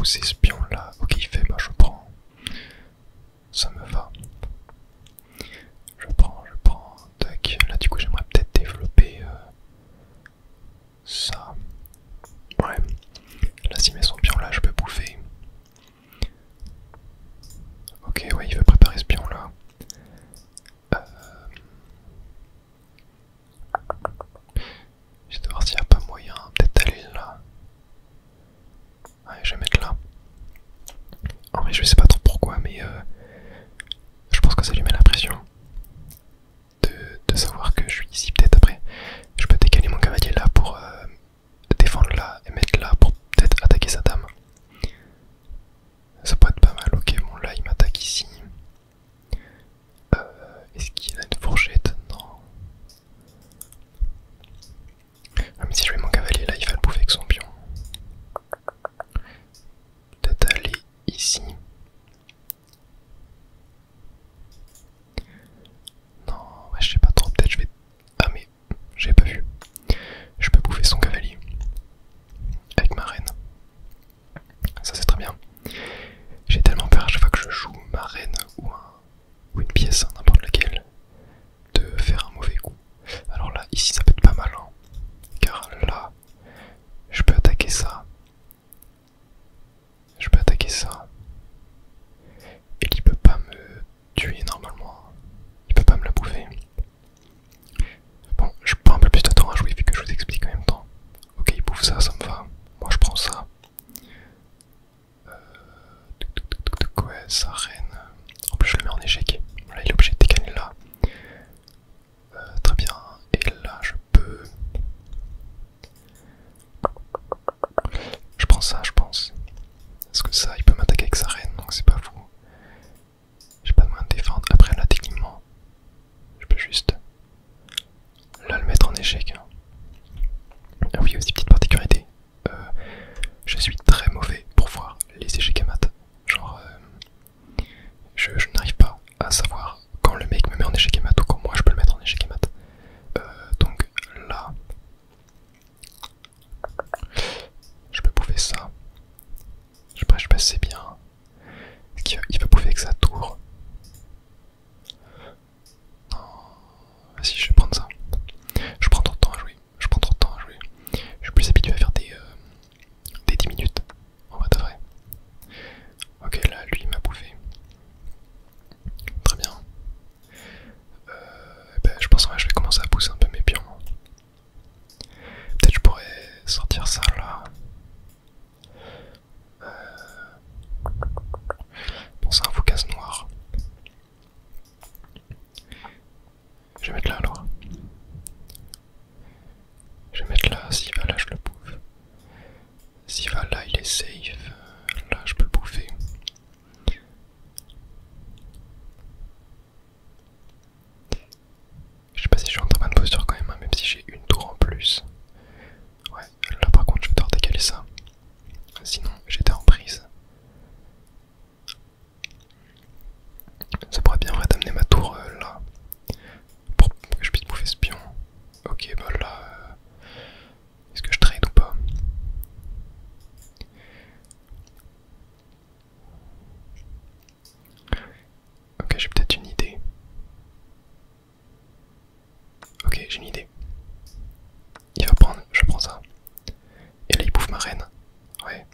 pousser ce pion là. Ok, il fait, bah je prends. Ça me va. Je prends. Tac. Là du coup j'aimerais peut-être développer ça. Ouais. Là s'il met son pion là, je peux bouffer. Ok, ouais, il veut préparer ce pion là. Je vais voir s'il n'y a pas moyen peut-être d'aller là. Ouais, je vais mettre là. En vrai, je sais pas trop pourquoi, mais je pense que ça lui met la pression de savoir que je suis ici. Peut-être après, je peux décaler mon cavalier là pour défendre là et mettre là pour peut-être attaquer sa dame. Ça pourrait être pas mal. Ok, bon, là il m'attaque ici. Est-ce qu'il a une fourchette? Non. Même si je mets mon cavalier là, il va le bouffer avec son pion. Peut-être aller ici. Non, ouais, je sais pas trop, peut-être je vais... Ah mais, j'avais pas vu. Je peux bouffer son cavalier. Avec ma reine. Ça c'est très bien. J'ai tellement peur à chaque fois que je joue ma reine ou une pièce, n'importe laquelle, de faire un mauvais coup. Alors là, ici ça peut être pas mal, hein, car là, je peux attaquer ça. Je peux attaquer ça. Et il peut pas me tuer normalement. Il peut pas me la bouffer. Bon, je prends un peu plus de temps à jouer vu que je vous explique en même temps. Ok, il bouffe ça, ça me va. Moi je prends ça. Ouais, sa reine. En plus je le mets en échec. Là il est obligé de décaler là. Très bien. Et là je peux... Je prends ça, je pense. Parce que ça, il peut m'attaquer avec sa reine, donc c'est pas fou. J'ai pas de moyen de défendre. Après là, techniquement, je peux juste là le mettre en échec. Ah oui, aussi petite particularité. Je suis très mauvais pour voir les échecs à mat. Genre, je n'arrive pas à savoir quand le mec me met en échec à mat ou quand moi je peux le mettre en échec à mat. Donc là, je peux bouffer ça. Je sais pas si c'est bien. Il va bouffer avec sa tour. Non, vas-y, je vais prendre ça. Je prends trop de temps à jouer. Je prends trop de temps à jouer. Je suis plus habitué à faire des 10 minutes. En vrai de vrai. Ok, là, lui, il m'a bouffé. Très bien. Ben, je pense que je vais commencer à pousser un peu mes pions. Peut-être je pourrais sortir ça là. Bon, c'est un focus noir. Je vais mettre là alors. Je vais mettre là, s'il va là, je le bouffe. S'il va là, il est safe. Là, je peux le bouffer. Je sais pas si je suis en très bonne posture quand même, hein, même si j'ai une tour en plus. Ouais, là par contre, je vais devoir décaler ça. Sinon, j'étais en prise. Ça pourrait bien vrai d'amener ma tour là. Pour que je puisse bouffer ce pion. Ok, bah là... est-ce que je trade ou pas? Ok, j'ai peut-être une idée. Ok, j'ai une idée. Il va prendre, je prends ça. Et là il bouffe ma reine. Ouais.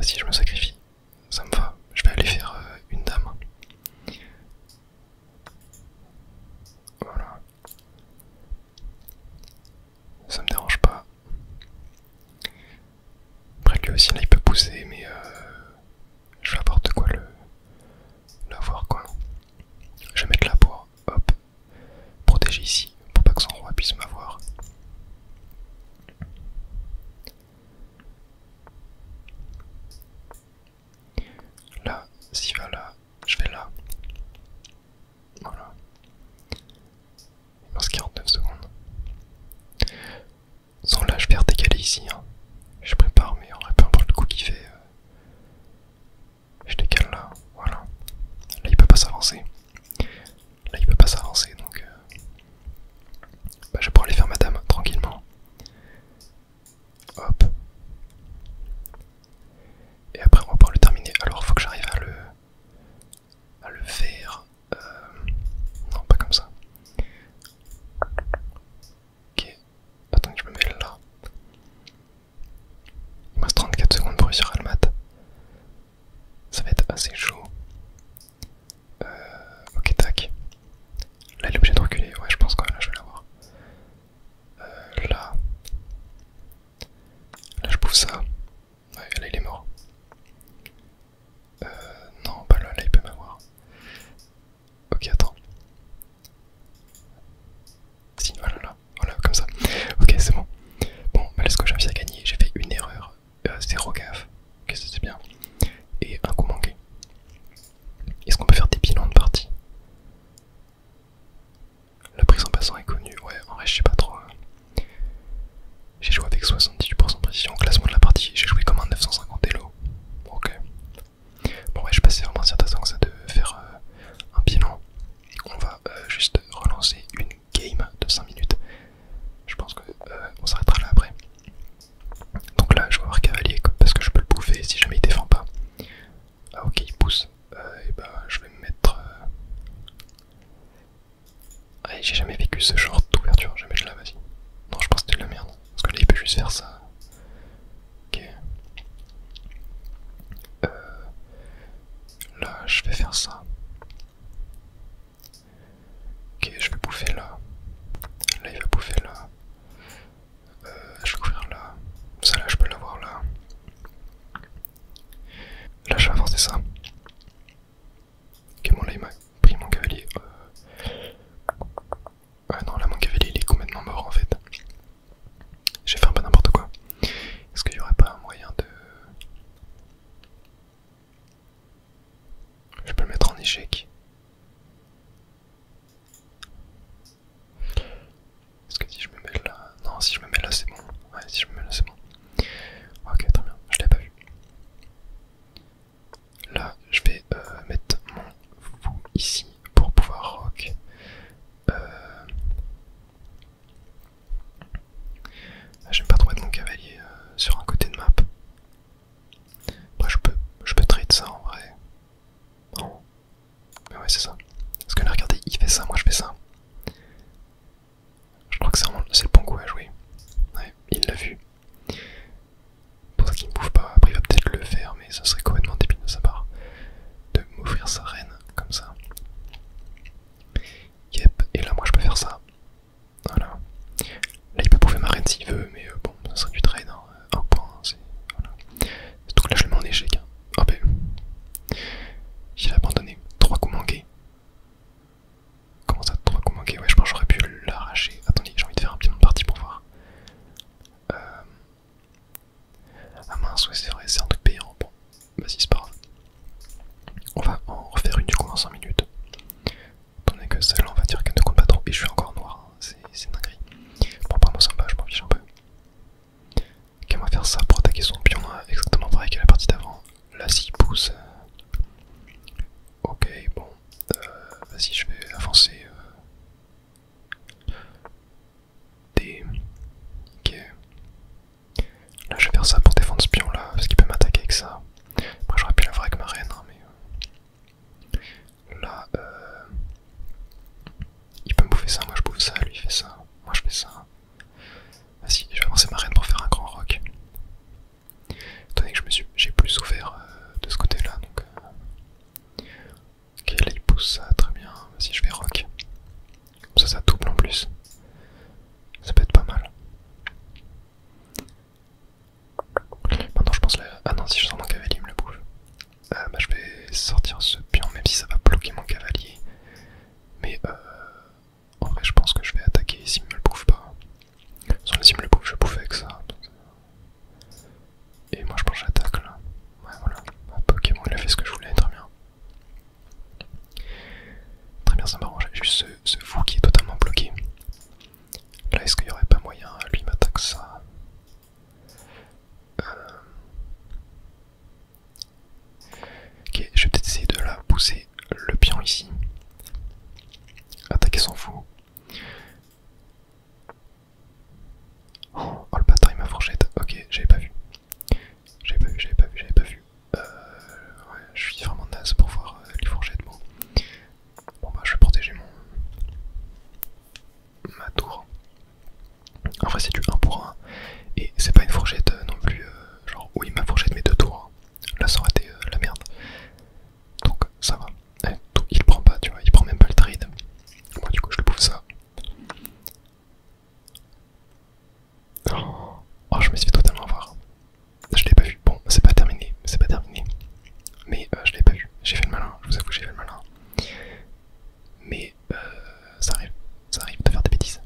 Vas-y, je me sacrifie. Ça me va. Je vais aller faire une dame. Voilà. Ça me dérange pas. Après lui aussi là il peut pousser mais je vais avoir de quoi l'avoir quoi. Je vais mettre là pour hop protéger ici pour pas que son roi puisse m'avoir. Là, s'il va là, je vais là. Voilà. Il me reste 49 secondes. Sans là je vais redécaler ici hein. Je prépare mais en vrai peu importe le coup qu'il fait. Je décale là, voilà. Là il peut pas s'avancer. Là il peut pas s'avancer donc bah, je vais pouvoir aller faire ma dame tranquillement. Hop. Et après on va pouvoir le terminer. Alors faut que j'arrive à le faire. Non pas comme ça. Ok. Attends que je me mets là. Il me reste 34 secondes pour réussir à le mat. Ça va être assez chaud. Ok tac. Là il est obligé de reculer. Ouais je pense que là je vais l'avoir. Là. Là je bouffe ça. Ouais là il est mort. Non pas là, là il peut m'avoir. Ok attends. Si voilà là. Voilà comme ça. Ok c'est bon. Bon bah let's go, j'ai réussi à gagner. J'ai fait une erreur. 0 gaffe. Ok ça c'est bien. Et un coup manqué. Est-ce qu'on peut faire des bilans de partie? La prise en passant est connue. Ouais en vrai je sais pas trop. J'ai joué avec 78% de précision. Classement de la partie, j'ai joué comme un 950 Elo. Ok. Bon ouais, je passais vraiment certain que ça de faire un bilan. On va juste relancer une game de 5 minutes. Je pense que on s'arrêtera là après. Donc là, je vais avoir cavalier parce que je peux le bouffer si jamais il défend pas. Ah ok, il pousse. Et bah je vais me mettre... Ouais, j'ai jamais vécu ce genre d'ouverture. Jamais je la vas-y. Non, je pense que c'était de la merde. Parce que là, il peut juste faire ça. Ok. Là, je vais faire ça. Ok, je vais bouffer là. Là, il va bouffer là. Je vais ouvrir là. Ça, là, je peux l'avoir là. Là, je vais avancer ça. Ok, bon, là, il m'a pris mon cavalier. Non, là, mon cavalier, il est complètement mort en fait. J'ai fait un peu n'importe quoi. Est-ce qu'il y aurait pas un moyen de... Je peux le mettre en échec. Est-ce que si je me mets là... Non, si je me mets là, c'est bon. Ouais, si je me mets là, c'est bon. Ok, très bien. Je l'ai pas vu. Là, je vais mettre mon fou ici pour pouvoir rock. J'aime pas trop mettre mon cavalier sur un côté de map. Après, je peux trade ça en vrai. Non. si je sens mon cavalier, il me le bouffe. Bah, je vais sortir ce pion, même si ça va bloquer mon cavalier. Mais en vrai, je pense que je vais attaquer s'il me le bouffe pas. Sans s'il me le bouffe, je bouffe avec ça. Et moi, je pense que j'attaque là. Ouais, voilà. Hop, ok, bon, il a fait ce que je voulais, très bien. Très bien, ça m'arrange. Juste ce fou qui est totalement bloqué. Là, est-ce qu'il n'y aurait pas moyen? Lui m'attaque ça. Ok, je vais peut-être essayer de la pousser le pion ici. Attaquer son fou. Oh le bâtard, il m'a fourchette. Ok, j'avais pas vu. J'avais pas vu. Ouais, je suis vraiment naze pour voir les fourchettes. Bon bah, je vais protéger ma tour. En vrai, c'est du 1 pour 1. Et c'est pas une fourchette non plus, genre, oui, ma fourchette met 2 tours. Là, ça aurait été la merde. Donc, ça va. Il prend pas, tu vois, il prend même pas le trade. Moi, du coup, je le bouffe ça. Oh, je me suis fait totalement avoir. Je l'ai pas vu. Bon, c'est pas terminé. Mais je l'ai pas vu. J'ai fait le malin. Je vous avoue que j'ai fait le malin. Mais ça arrive de faire des bêtises.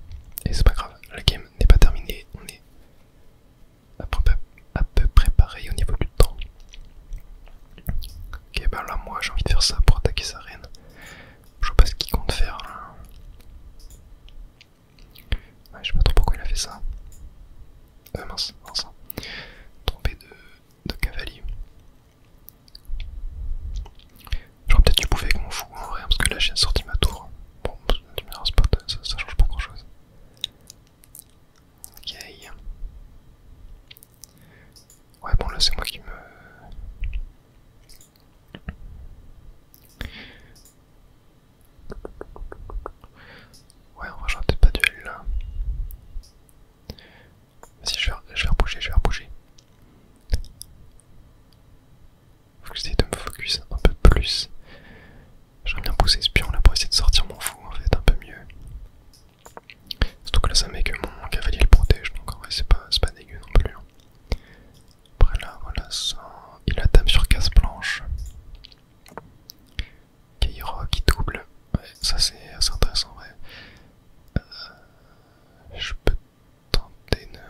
Et c'est pas grave. La game n'est pas terminée. On est à peu près pareil au niveau du temps. Ok, bah là, moi, j'ai envie de faire ça pour attaquer sa reine. Je vois pas ce qu'il compte faire là. Ouais, je sais pas trop pourquoi il a fait ça. Mince. Trompé de cavalier. J'aurais peut-être dû bouffer avec mon fou en vrai, parce que là j'ai sorti ma tour. Bon, tu me diras, ça change pas grand chose. Ok. Ouais, bon, là c'est moi qui me. Ouais, en vrai, j'aurais peut-être pas dû aller là. Vas-y, je vais rebouger. Faut que j'essaye de me focus un peu plus. J'aimerais bien pousser ce pion là pour essayer de sortir mon fou en fait un peu mieux. Surtout que là ça met que mon cavalier le protège, donc en vrai c'est pas dégueu non plus. Après là, voilà ça. Il a dame sur casse blanche. Kairo qui double. Ouais, ça c'est assez intéressant en vrai. Je peux tenter une.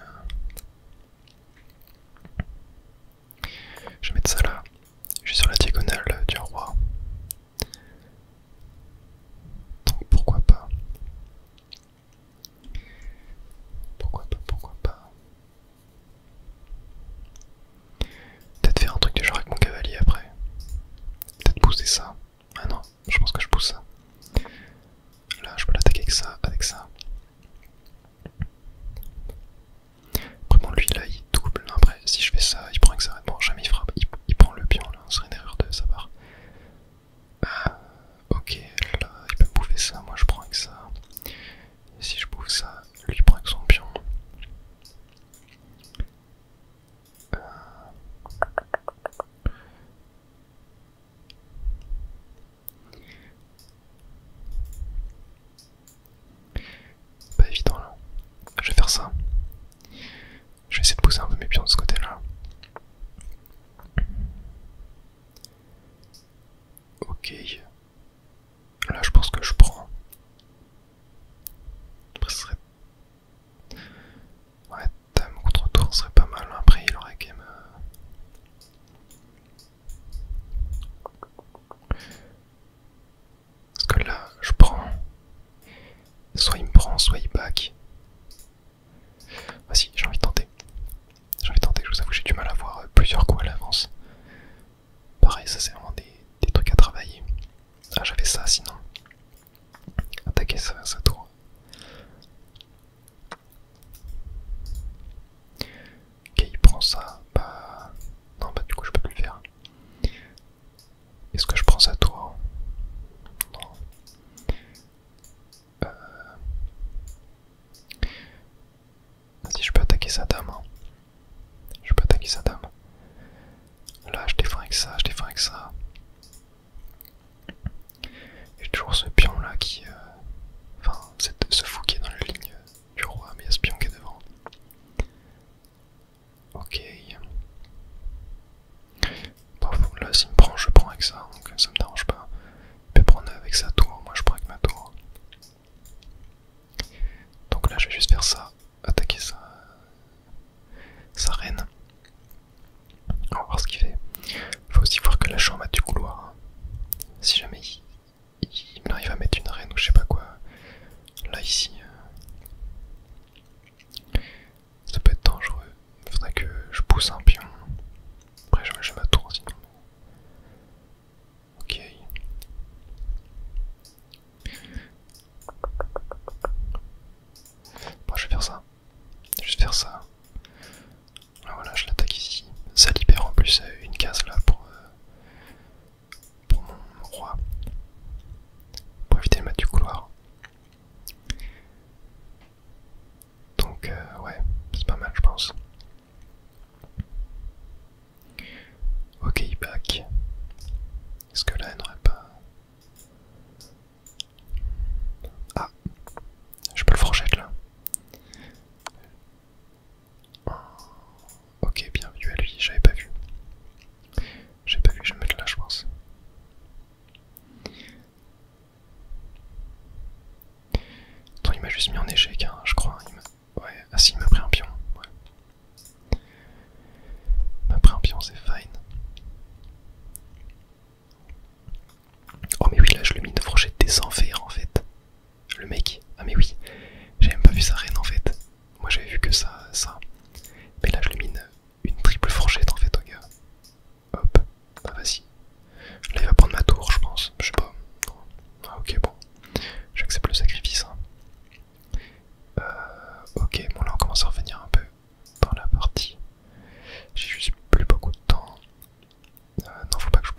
Je vais mettre ça là. Je suis sur la diagonale du roi. Donc pourquoi pas. Pourquoi pas. Peut-être faire un truc du genre avec mon cavalier après. Peut-être pousser ça. Ah non, je pense que je pousse ça. Là, je peux l'attaquer avec ça. Après bon, lui là, il double. Après, si je fais ça, il prend avec ça. Bon, jamais il frappe. Il prend le pion là, ce serait une erreur de sa part. Ok, là, il peut me bouffer ça. Moi, je prends avec ça. Et si je bouffe ça, lui il prend avec son pion. Pas évident là. Je vais faire ça. Je vais essayer de pousser un peu mes pions de ce côté là. Ok. Là je pense que je prends. Après ce serait. Ouais, dame contre tour serait pas mal. Après il aurait quand même. Parce que là je prends. Soit il me prend, soit il back. Vas-y, j'ai envie de tenter. Je vous avoue, j'ai du mal à voir plusieurs coups à l'avance. Pareil, ça c'est vraiment des trucs à travailler. Ah, j'avais ça sinon. Attaquer sa tour. Ok, il prend ça. Bah. Non, bah du coup, je peux plus le faire. Est-ce que je prends sa tour? Non. Vas-y, je peux attaquer sa dame. Hein. Je peux attaquer sa dame. Là, je défends avec ça. J'ai toujours ce pion là qui. Enfin, ce fou qui est dans la ligne du roi, mais il y a ce pion qui est devant. Ok.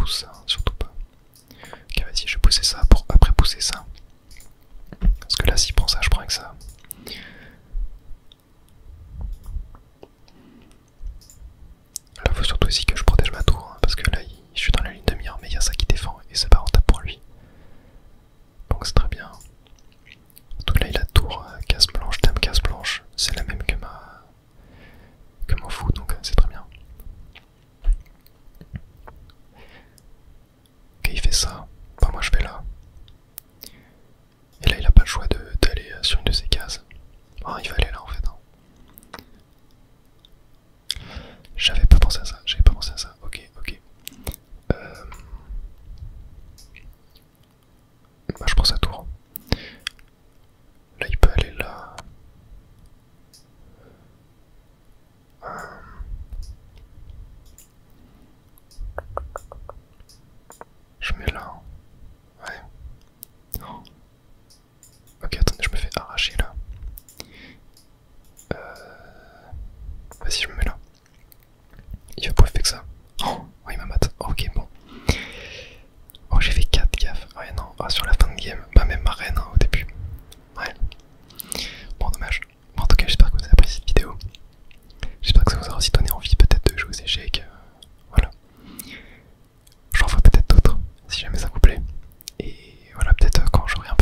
pousse ça, surtout pas. Ok, vas-y, je vais pousser ça pour après pousser ça. Parce que là, s'il prend ça, je prends avec ça. Là, faut surtout aussi que je protège ma tour, hein, parce que là, je suis dans la ligne de mire, mais il y a ça qui défend, et c'est pas rentable pour lui. Donc c'est très bien. Surtout là, il a tour casse blanche, dame casse blanche. C'est la même que mon fou, donc c'est très bien. Ok, il fait ça. Bah, moi, je vais là. Et là, il a pas le choix d'aller sur une de ces cases. Oh, il va aller là en fait. Hein. J'avais pas pensé à ça, j'avais pas pensé à ça. Ok, ok. Bah, je prends sa tour. Là, il peut aller là. Je mets là. Ouais. Non. Ok, attendez, je me fais arracher là. Vas-y, je me mets là. Il va pouvoir faire que ça. Oh, il m'a mat. Ok, bon. Oh, j'ai fait 4 gaffes. Ouais, non. Ah, sur la fin de game. Bah, même ma reine hein, au début. Ouais. Bon, dommage. Bon, en tout cas, j'espère que vous avez apprécié cette vidéo. J'espère que ça vous aura aussi donné envie peut-être de jouer aux échecs. Voilà. J'en ferai peut-être d'autres si jamais ça vous plaît. Et voilà, peut-être quand j'aurai un